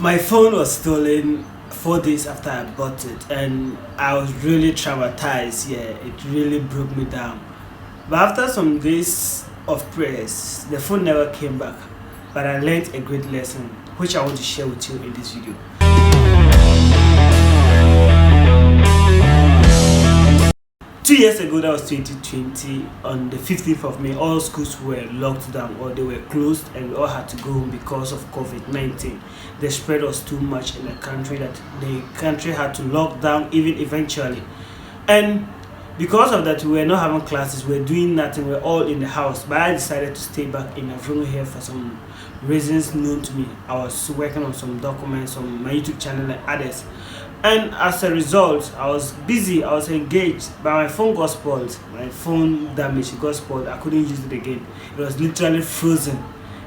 My phone was stolen 4 days after I bought it, and I was really traumatized. Yeah, it really broke me down. But after some days of prayers, the phone never came back. But I learned a great lesson, which I want to share with you in this video. 2 years ago, that was 2020, on the 15th of May, all schools were locked down or they were closed, and we all had to go home because of COVID-19. The spread was too much in the country that the country had to lock down even eventually. And because of that, we were not having classes, we were doing nothing, we were all in the house. But I decided to stay back in Afro here for some reasons known to me. I was working on some documents on my YouTube channel and others. And as a result, I was busy, I was engaged, but my phone got spoiled. My phone damaged, it got spoiled. I couldn't use it again. It was literally frozen.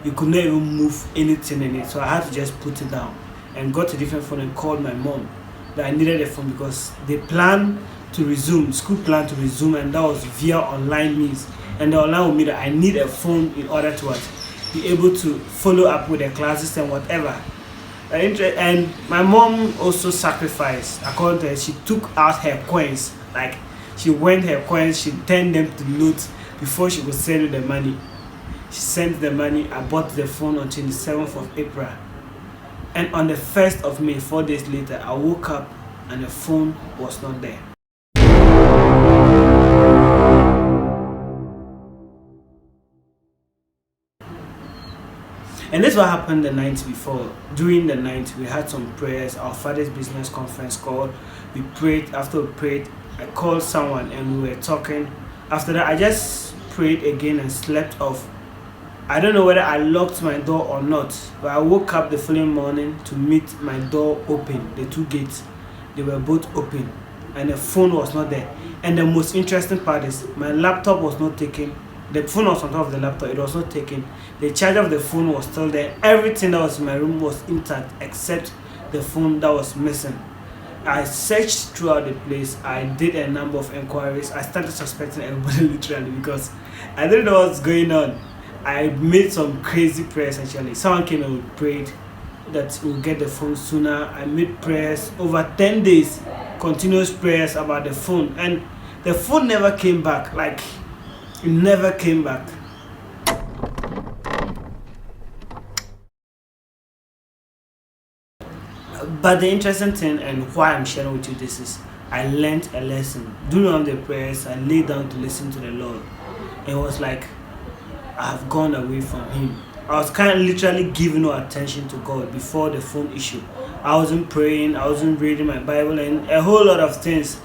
You could not even move anything in it. So I had to just put it down and got a different phone and called my mom that I needed a phone because they planned to resume, school planned to resume, and that was via online means. And the online with me that I need a phone in order to be able to follow up with the classes and whatever. And my mom also sacrificed. According to her, she took out her coins. Like, she went her coins, she turned them to notes before she could send you the money. She sent the money. I bought the phone on 27th of April. And on the 1st of May, 4 days later, I woke up and the phone was not there. And this is what happened the night before. During the night, we had some prayers. Our father's business conference called. We prayed. After we prayed, I called someone and we were talking. After that, I just prayed again and slept off. I don't know whether I locked my door or not, but I woke up the following morning to meet my door open. The two gates, they were both open, and the phone was not there. And the most interesting part is my laptop was not taken. The phone was on top of the laptop, it was not taken. The charger of the phone was still there. Everything that was in my room was intact except the phone that was missing. I searched throughout the place. I did a number of inquiries. I started suspecting everybody literally because I didn't know what's going on. I made some crazy prayers actually. Someone came and we prayed that we'll get the phone sooner. I made prayers over 10 days, continuous prayers about the phone, and the phone never came back. Like, it never came back. But the interesting thing and why I'm sharing with you this is I learned a lesson. During one of the prayers, I lay down to listen to the Lord. It was like I have gone away from Him. I was kind of literally giving no attention to God before the phone issue. I wasn't praying, I wasn't reading my Bible, and a whole lot of things.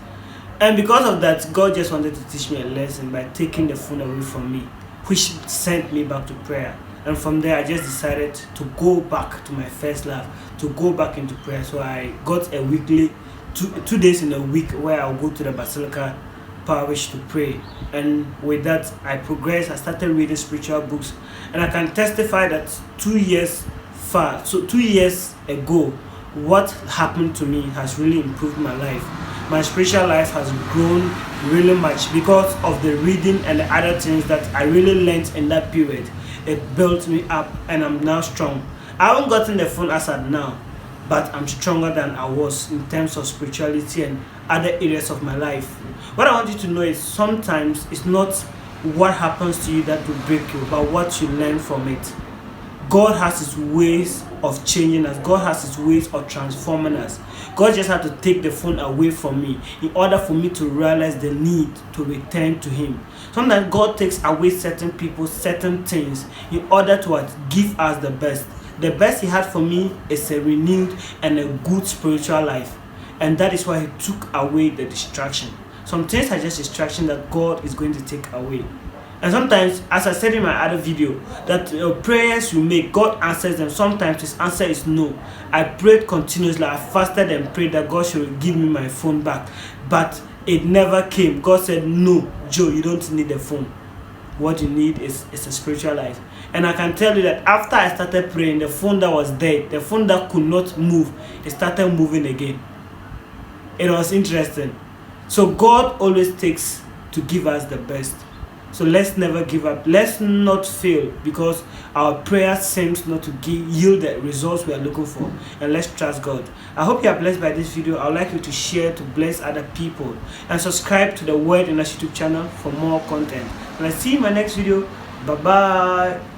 And because of that, God just wanted to teach me a lesson by taking the phone away from me, which sent me back to prayer. And from there, I just decided to go back to my first love, to go back into prayer. So I got a weekly, two days in a week where I'll go to the Basilica Parish to pray. And with that, I progressed. I started reading spiritual books. And I can testify that 2 years 2 years ago, what happened to me has really improved my life. My spiritual life has grown really much because of the reading and the other things that I really learned in that period. It built me up and I'm now strong. I haven't gotten the phone as at now, but I'm stronger than I was in terms of spirituality and other areas of my life. What I want you to know is sometimes it's not what happens to you that will break you, but what you learn from it. God has His ways of changing us. God has His ways of transforming us. God just had to take the phone away from me in order for me to realize the need to return to Him. Sometimes God takes away certain people, certain things in order to give us the best. The best He had for me is a renewed and a good spiritual life. And that is why He took away the distraction. Some things are just distraction that God is going to take away. And sometimes, as I said in my other video, that prayers you make, God answers them. Sometimes His answer is no. I prayed continuously. I fasted and prayed that God should give me my phone back. But it never came. God said, no, Joe, you don't need a phone. What you need is a spiritual life. And I can tell you that after I started praying, the phone that was dead, the phone that could not move, it started moving again. It was interesting. So God always takes to give us the best. So let's never give up. Let's not fail because our prayer seems not to yield the results we are looking for. And let's trust God. I hope you are blessed by this video. I would like you to share to bless other people. And subscribe to the Word in our YouTube channel for more content. And I'll see you in my next video. Bye-bye.